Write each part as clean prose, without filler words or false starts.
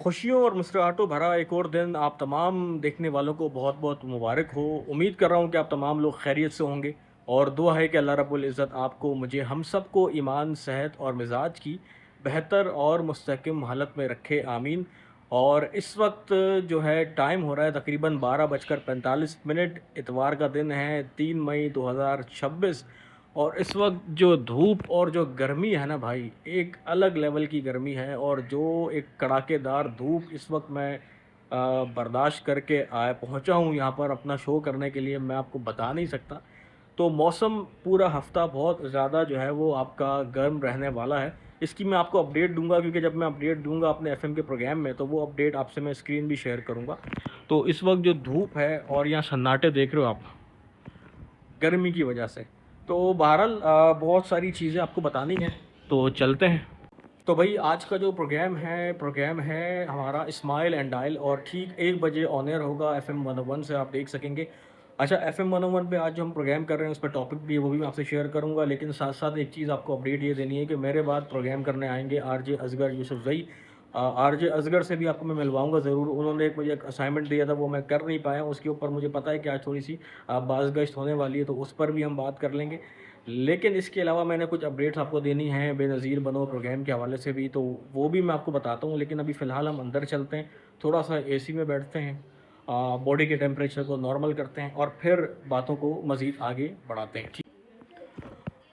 खुशियों और मुस्कुराहटों भरा एक और दिन आप तमाम देखने वालों को बहुत बहुत मुबारक हो। उम्मीद कर रहा हूँ कि आप तमाम लोग खैरियत से होंगे और दुआ है कि अल्लाह रब्बुल इज़्ज़त आपको मुझे हम सब को ईमान सेहत और मिजाज की बेहतर और मुस्तहकम हालत में रखे आमीन। और इस वक्त जो है टाइम हो रहा है तकरीबन 12:45 इतवार का दिन है 3 मई 2026। और इस वक्त जो धूप और जो गर्मी है ना भाई, एक अलग लेवल की गर्मी है। और जो एक कड़ाकेदार धूप इस वक्त मैं बर्दाश्त करके आया पहुंचा हूं यहाँ पर अपना शो करने के लिए, मैं आपको बता नहीं सकता। तो मौसम पूरा हफ्ता बहुत ज़्यादा जो है वो आपका गर्म रहने वाला है। इसकी मैं आपको अपडेट दूंगा, क्योंकि जब मैं अपडेट दूंगा अपने एफएम के प्रोग्राम में तो वो अपडेट आपसे मैं स्क्रीन भी शेयर करूंगा। तो इस वक्त जो धूप है और यहाँ सन्नाटे देख रहे हो आप गर्मी की वजह से, तो बहरहाल बहुत सारी चीज़ें आपको बतानी है, तो चलते हैं। तो भाई आज का जो प्रोग्राम है हमारा स्माइल एंड डायल, और ठीक 1 बजे ऑन एयर होगा FM 101 से, आप देख सकेंगे। अच्छा, FM 101 पे आज जो हम प्रोग्राम कर रहे हैं उस पर टॉपिक भी है, वो भी मैं आपसे शेयर करूंगा। लेकिन साथ साथ एक चीज़ आपको अपडेट ये देनी है कि मेरे बाद प्रोग्राम करने आएंगे RJ असगर यूसुफजई। RJ असगर से भी आपको मैं मिलवाऊंगा ज़रूर। उन्होंने एक मुझे एक असाइनमेंट दिया था, वो मैं कर नहीं पाया, उसके ऊपर मुझे पता है कि आज थोड़ी सी बाज़गश्त होने वाली है, तो उस पर भी हम बात कर लेंगे। लेकिन इसके अलावा मैंने कुछ अपडेट्स आपको देनी है बेनज़ीर बनो प्रोग्राम के हवाले से भी, तो वो भी मैं आपको बताता हूँ। लेकिन अभी फ़िलहाल हम अंदर चलते हैं, थोड़ा सा एसी में बैठते हैं, बॉडी के टेम्परेचर को नॉर्मल करते हैं और फिर बातों को मज़ीद आगे बढ़ाते हैं, ठीक।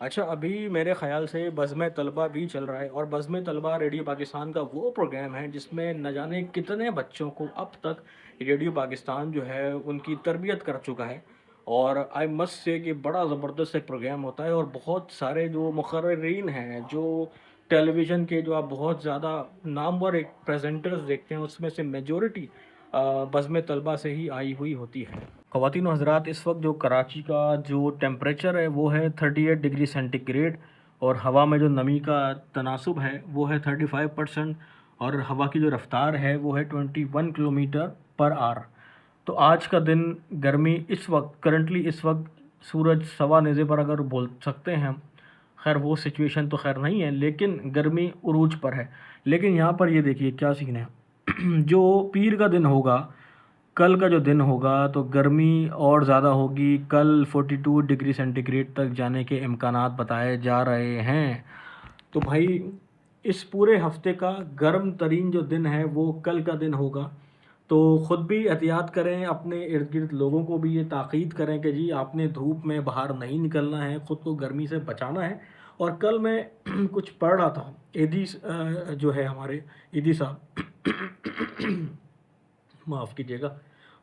अच्छा, अभी मेरे ख़्याल से बज़्म तलबा भी चल रहा है, और बज़्म तलबा रेडियो पाकिस्तान का वो प्रोग्राम है जिसमें न जाने कितने बच्चों को अब तक रेडियो पाकिस्तान जो है उनकी तरबियत कर चुका है। और आई मस्ट से कि बड़ा ज़बरदस्त एक प्रोग्राम होता है, और बहुत सारे जो मुक़र्रिरीन हैं, जो टेलीविज़न के जो आप बहुत ज़्यादा नामवर एक प्रेजेंटर्स देखते हैं, उसमें से मेजॉरिटी बज़्म तलबा से ही आई हुई होती है। ख़वातीन व हज़रात, इस वक्त जो कराची का जो टेम्परेचर है वो है 38 डिग्री सेंटीग्रेड, और हवा में जो नमी का तनासब है वो है 35%, और हवा की जो रफ़्तार है वो है 21 किलोमीटर पर आवर। तो आज का दिन गर्मी इस वक्त करंटली इस वक्त सूरज सवा नेज़े पर अगर बोल सकते हैं हम, खैर वो सिचुएशन तो खैर नहीं है, लेकिन गर्मी उरूज पर है। लेकिन यहाँ पर ये देखिए क्या सीन है। जो पीर का दिन होगा, कल का जो दिन होगा, तो गर्मी और ज़्यादा होगी। कल 42 डिग्री सेंटीग्रेड तक जाने के इम्कानात बताए जा रहे हैं। तो भाई इस पूरे हफ्ते का गर्म तरीन जो दिन है वो कल का दिन होगा। तो ख़ुद भी एहतियात करें, अपने इर्द गिर्द लोगों को भी ये ताक़ीद करें कि जी आपने धूप में बाहर नहीं निकलना है, ख़ुद को गर्मी से बचाना है। और कल मैं कुछ पढ़ रहा था, ईदी जो है हमारे ईदी साहब माफ़ कीजिएगा,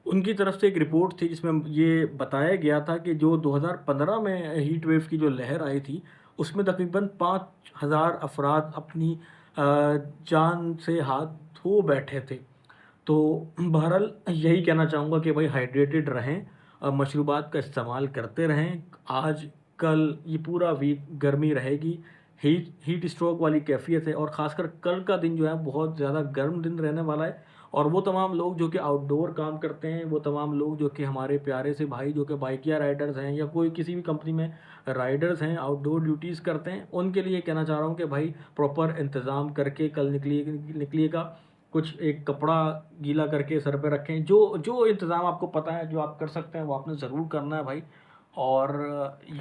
उनकी तरफ से एक रिपोर्ट थी जिसमें ये बताया गया था कि जो 2015 में हीट वेव की जो लहर आई थी, उसमें तकरीबन 5,000 अफराद अपनी जान से हाथ धो बैठे थे। तो बहरहाल यही कहना चाहूँगा कि भाई हाइड्रेटेड रहें, मशरूबात का इस्तेमाल करते रहें। आज कल ये पूरा वीक गर्मी रहेगी, हीट स्ट्रोक वाली कैफियत है, और ख़ासकर कल का दिन जो है बहुत ज़्यादा गर्म दिन रहने वाला है। और वो तमाम लोग जो कि आउटडोर काम करते हैं, वो तमाम लोग जो कि हमारे प्यारे से भाई जो कि बाइकिया राइडर्स हैं या कोई किसी भी कंपनी में राइडर्स हैं, आउटडोर ड्यूटीज़ करते हैं, उनके लिए कहना चाह रहा हूँ कि भाई प्रॉपर इंतज़ाम करके कल निकलिएगा। कुछ एक कपड़ा गीला करके सर पे रखें, जो जो इंतज़ाम आपको पता है जो आप कर सकते हैं वो आपने ज़रूर करना है भाई। और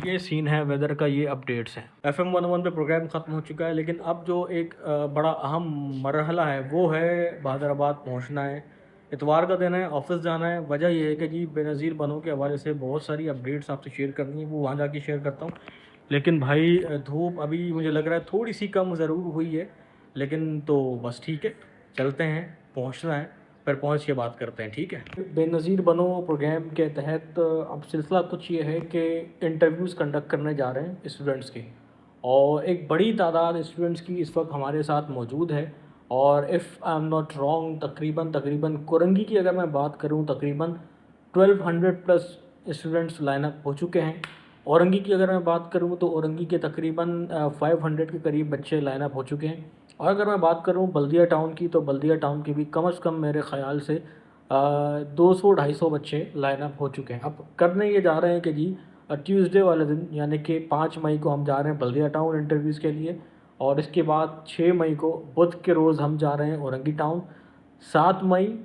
ये सीन है वेदर का, ये अपडेट्स हैं। FM 101 पे प्रोग्राम ख़त्म हो चुका है, लेकिन अब जो एक बड़ा अहम मरहला है वो है बहादराबाद पहुंचना है। इतवार का दिन है, ऑफिस जाना है। वजह यह है कि जी बेनज़ीर बनो के हवाले से बहुत सारी अपडेट्स आपसे शेयर करनी है, वो वहाँ जाके शेयर करता हूँ। लेकिन भाई धूप अभी मुझे लग रहा है थोड़ी सी कम ज़रूर हुई है, लेकिन तो बस ठीक है, चलते हैं, पहुंचना है, फिर पहुंच के बात करते हैं, ठीक है। बेनज़ीर बनो प्रोग्राम के तहत अब सिलसिला कुछ ये है कि इंटरव्यूज़ कंडक्ट करने जा रहे हैं स्टूडेंट्स के, और एक बड़ी तादाद स्टूडेंट्स की इस वक्त हमारे साथ मौजूद है। और if I am not wrong, तकरीबन कोरंगी की अगर मैं बात करूं, तकरीबन 1200 प्लस स्टूडेंट्स लाइनअप हो चुके हैं। औरंगी की अगर मैं बात करूं तो औरंगी के तकरीबन 500 के करीब बच्चे लाइनअप हो चुके हैं। और अगर मैं बात करूं बल्दिया टाउन की, तो बल्दिया टाउन की भी कम से कम मेरे ख़्याल से 200-250 बच्चे लाइनअप हो चुके हैं। अब करने ये जा रहे हैं कि जी ट्यूसडे वाले दिन यानी कि 5 मई को हम जा रहे हैं बल्दिया टाउन इंटरव्यूज़ के लिए, और इसके बाद 6 मई को बुध के रोज़ हम जा रहे हैं औरंगी टाउन। 7 مئی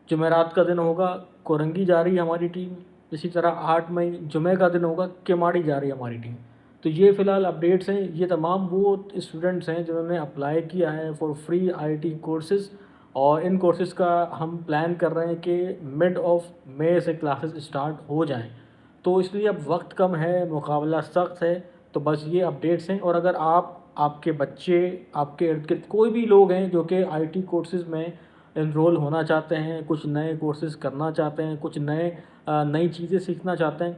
جمعرات کا دن ہوگا کورنگی جا رہی ہے ہماری ٹیم. اسی طرح 8 مئی جمعہ کا دن ہوگا کیماڑی جا رہی ہے ہماری ٹیم. تو یہ فی الحال اپڈیٹس ہیں. یہ تمام وہ اسٹوڈنٹس ہیں جنہوں نے اپلائی کیا ہے for free I T courses, اور ان کورسز کا ہم پلان کر رہے ہیں کہ مڈ آف مئی سے کلاسز اسٹارٹ ہو جائیں. تو اس لیے اب وقت کم ہے, مقابلہ سخت ہے. تو بس یہ اپڈیٹس ہیں. اور اگر آپ کے بچے, آپ کے ارد گرد کوئی بھی لوگ ہیں جو کہ آئی ٹی کورسز میں انرول ہونا چاہتے ہیں, کچھ نئے کورسز کرنا چاہتے ہیں, کچھ نئی چیزیں سیکھنا چاہتے ہیں,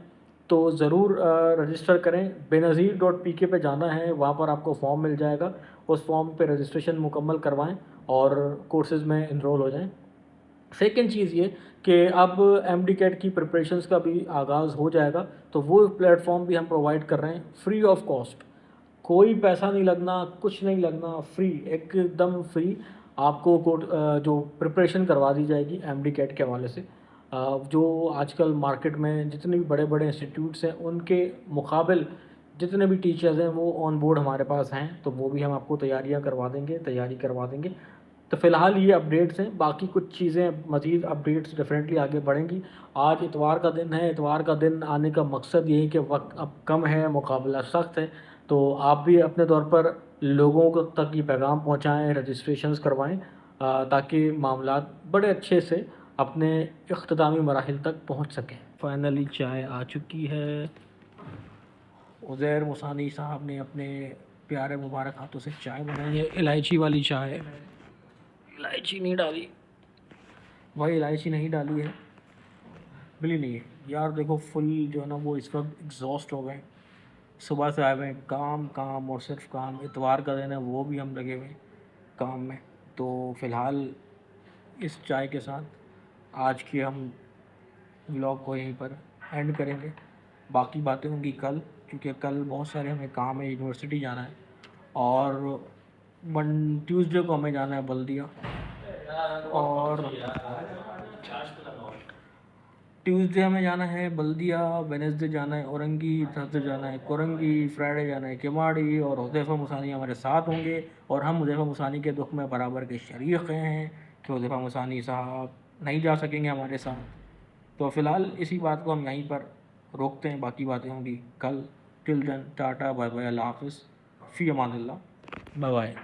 تو ضرور رجسٹر کریں. benazir.pk پہ جانا ہے, وہاں پر آپ کو فارم مل جائے گا. اس فارم پہ رجسٹریشن مکمل کروائیں اور کورسز میں انرول ہو جائیں. سیکنڈ چیز یہ کہ اب ایم ڈی کیٹ کی پریپریشنز کا بھی آغاز ہو جائے گا, تو وہ پلیٹ فارم بھی ہم پرووائڈ کر رہے ہیں فری آف کاسٹ. کوئی پیسہ نہیں لگنا, کچھ نہیں لگنا, فری, ایک دم فری آپ کو جو پریپریشن کروا دی جائے گی ایم ڈی کیٹ کے حوالے سے. جو آج کل مارکیٹ میں جتنے بھی بڑے بڑے انسٹیٹیوٹس ہیں ان کے مقابل جتنے بھی ٹیچرز ہیں وہ آن بورڈ ہمارے پاس ہیں, تو وہ بھی ہم آپ کو تیاری کروا دیں گے. تو فی الحال یہ اپڈیٹس ہیں. باقی کچھ چیزیں مزید اپڈیٹس ڈیفینیٹلی آگے بڑھیں گی. آج اتوار کا دن ہے. اتوار کا دن آنے کا مقصد یہی کہ وقت اب کم ہے, مقابلہ سخت ہے. تو آپ بھی اپنے طور پر لوگوں کو تک یہ پیغام پہنچائیں, رجسٹریشنز کروائیں, تاکہ معاملات بڑے اچھے سے اپنے اختتامی مراحل تک پہنچ سکیں. فائنلی چائے آ چکی ہے. عزیر مسانی صاحب نے اپنے پیارے مبارک ہاتھوں سے چائے بنائی ہے, الائچی والی چائے. الائچی نہیں ڈالی بھائی, الائچی نہیں ڈالی ہے. بلی نہیں ہے یار. دیکھو فل جو ہے نا وہ اس وقت ایگزاسٹ ہو گئے. صبح سے آئے ہوئے ہیں, کام اور صرف کام. اتوار کا دن ہے وہ بھی ہم لگے ہوئے ہیں کام میں. تو فی الحال اس چائے کے ساتھ آج کے ہم ولاگ کو یہیں پر اینڈ کریں گے. باقی باتیں ہوں گی کل, کیونکہ کل بہت سارے ہمیں کام ہے, یونیورسٹی جانا ہے. اور ٹیوزڈے کو ہمیں جانا ہے بلدیہ, اور ٹیوزڈے ہمیں جانا ہے بلدیہ, وینسڈے جانا ہے اورنگی, تھرسڈے جانا ہے کورنگی, فرائیڈے جانا ہے کیماڑی. اور حذیفہ مسانی ہمارے ساتھ ہوں گے, اور ہم حذیفہ مسانی کے دکھ میں برابر کے شریک ہیں کہ حذیفہ مسانی صاحب نہیں جا سکیں گے ہمارے ساتھ. تو فی الحال اسی بات کو ہم یہیں پر روکتے ہیں. باقی باتیں ہوں گی کل. ٹل دین ٹاٹا, بائے بائے, اللہ حافظ, فی امان اللہ, بائے بائے.